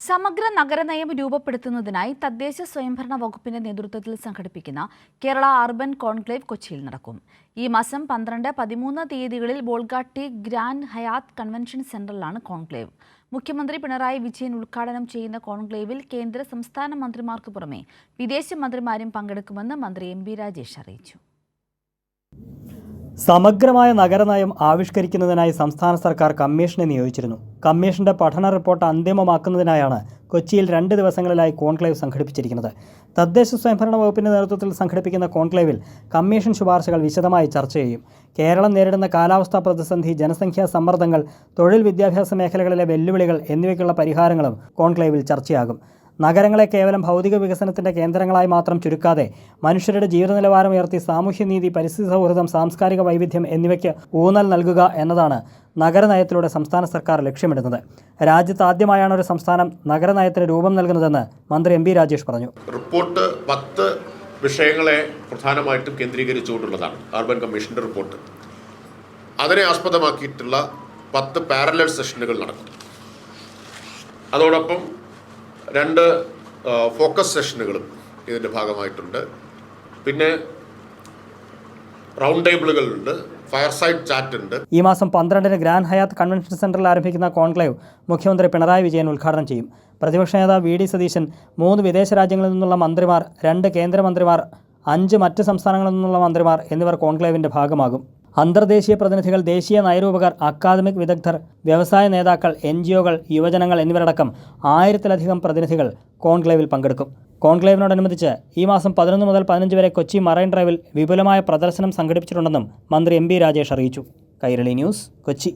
സമഗ്ര നഗരനയം രൂപപ്പെടുത്തുന്നതിനായി തദ്ദേശ സ്വയംഭരണ വകുപ്പിന്റെ നേതൃത്വത്തിൽ സംഘടിപ്പിക്കുന്ന കേരള അർബൻ കോൺക്ലേവ് കൊച്ചിയിൽ നടക്കും. ഈ മാസം 12, 13 തീയതികളിൽ ബോൾഗാട്ടി ഗ്രാൻഡ് ഹയാത്ത് കൺവെൻഷൻ സെന്ററിലാണ് കോൺക്ലേവ്. മുഖ്യമന്ത്രി പിണറായി വിജയൻ ഉദ്ഘാടനം ചെയ്യുന്ന കോൺക്ലേവിൽ കേന്ദ്ര സംസ്ഥാന മന്ത്രിമാർക്ക് പുറമെ വിദേശ മന്ത്രിമാരും പങ്കെടുക്കുമെന്ന് മന്ത്രി എം.ബി. രാജേഷ് അറിയിച്ചു. സമഗ്രമായ നഗരനയം ആവിഷ്കരിക്കുന്നതിനായി സംസ്ഥാന സർക്കാർ കമ്മീഷനെ നിയോഗിച്ചിരുന്നു. കമ്മീഷന്റെ പഠന റിപ്പോർട്ട് അന്തിമമാക്കുന്നതിനായാണ് കൊച്ചിയിൽ 2 ദിവസങ്ങളിലായി കോൺക്ലേവ് സംഘടിപ്പിച്ചിരിക്കുന്നത്. തദ്ദേശ സ്വയംഭരണ വകുപ്പിന്റെ നേതൃത്വത്തിൽ സംഘടിപ്പിക്കുന്ന കോൺക്ലേവിൽ കമ്മീഷൻ ശുപാർശകൾ വിശദമായി ചർച്ച ചെയ്യും. കേരളം നേരിടുന്ന കാലാവസ്ഥാ പ്രതിസന്ധി, ജനസംഖ്യാ സമ്മർദ്ദങ്ങൾ, തൊഴിൽ വിദ്യാഭ്യാസ മേഖലകളിലെ വെല്ലുവിളികൾ എന്നിവയ്ക്കുള്ള പരിഹാരങ്ങളും കോൺക്ലേവിൽ ചർച്ചയാകും. നഗരങ്ങളെ കേവലം ഭൗതിക വികസനത്തിൻ്റെ കേന്ദ്രങ്ങളായി മാത്രം ചുരുക്കാതെ മനുഷ്യരുടെ ജീവിത നിലവാരം ഉയർത്തി സാമൂഹ്യനീതി, പരിസ്ഥിതി സൗഹൃദം, സാംസ്കാരിക വൈവിധ്യം എന്നിവയ്ക്ക് ഊന്നൽ നൽകുക എന്നതാണ് നഗരനയത്തിലൂടെ സംസ്ഥാന സർക്കാർ ലക്ഷ്യമിടുന്നത്. രാജ്യത്ത് ആദ്യമായാണ് ഒരു സംസ്ഥാനം നഗരനയത്തിന് രൂപം നൽകുന്നതെന്ന് മന്ത്രി എം.ബി. രാജേഷ് പറഞ്ഞു. റിപ്പോർട്ട് 10 വിഷയങ്ങളെ പ്രധാനമായിട്ടും കേന്ദ്രീകരിച്ചുകൊണ്ടുള്ളതാണ് അർബൻ കമ്മീഷൻ്റെ റിപ്പോർട്ട്. അതിനെ ആസ്പദമാക്കിയിട്ടുള്ള 10 പാരലൽ സെഷനുകൾ നടക്കും. അതോടൊപ്പം 2 ഫോക്കസ് സെഷനുകളും ഇതിൻ്റെ ഭാഗമായിട്ടുണ്ട്. പിന്നെ റൗണ്ട് ടേബിളുകളുണ്ട്, ഫയർ സൈഡ് ചാറ്റ് ഉണ്ട്. ഈ മാസം 12-ന് ഗ്രാൻഡ് ഹയാത്ത് കൺവെൻഷൻ സെന്ററിൽ ആരംഭിക്കുന്ന കോൺക്ലേവ് മുഖ്യമന്ത്രി പിണറായി വിജയൻ ഉദ്ഘാടനം ചെയ്യും. പ്രതിപക്ഷ നേതാവ് വി.ഡി. സതീശൻ, 3 വിദേശ രാജ്യങ്ങളിൽ നിന്നുള്ള മന്ത്രിമാർ, 2 കേന്ദ്രമന്ത്രിമാർ, 5 മറ്റ് സംസ്ഥാനങ്ങളിൽ നിന്നുള്ള മന്ത്രിമാർ എന്നിവർ കോൺക്ലേവിന്റെ ഭാഗമാകും. അന്തർദേശീയ പ്രതിനിധികൾ, ദേശീയ നയരൂപകർ, അക്കാദമിക് വിദഗ്ധർ, വ്യവസായ നേതാക്കൾ, NGO-കൾ, യുവജനങ്ങൾ എന്നിവരടക്കം 1000-ലധികം പ്രതിനിധികൾ കോൺക്ലേവിൽ പങ്കെടുക്കും. കോൺക്ലേവിനോടനുബന്ധിച്ച് ഈ മാസം 11 മുതൽ 15 വരെ കൊച്ചി മറൈൻ ഡ്രൈവിൽ വിപുലമായ പ്രദർശനം സംഘടിപ്പിച്ചിട്ടുണ്ടെന്നും മന്ത്രി എം.ബി. രാജേഷ് അറിയിച്ചു. കൈരളി ന്യൂസ്, കൊച്ചി.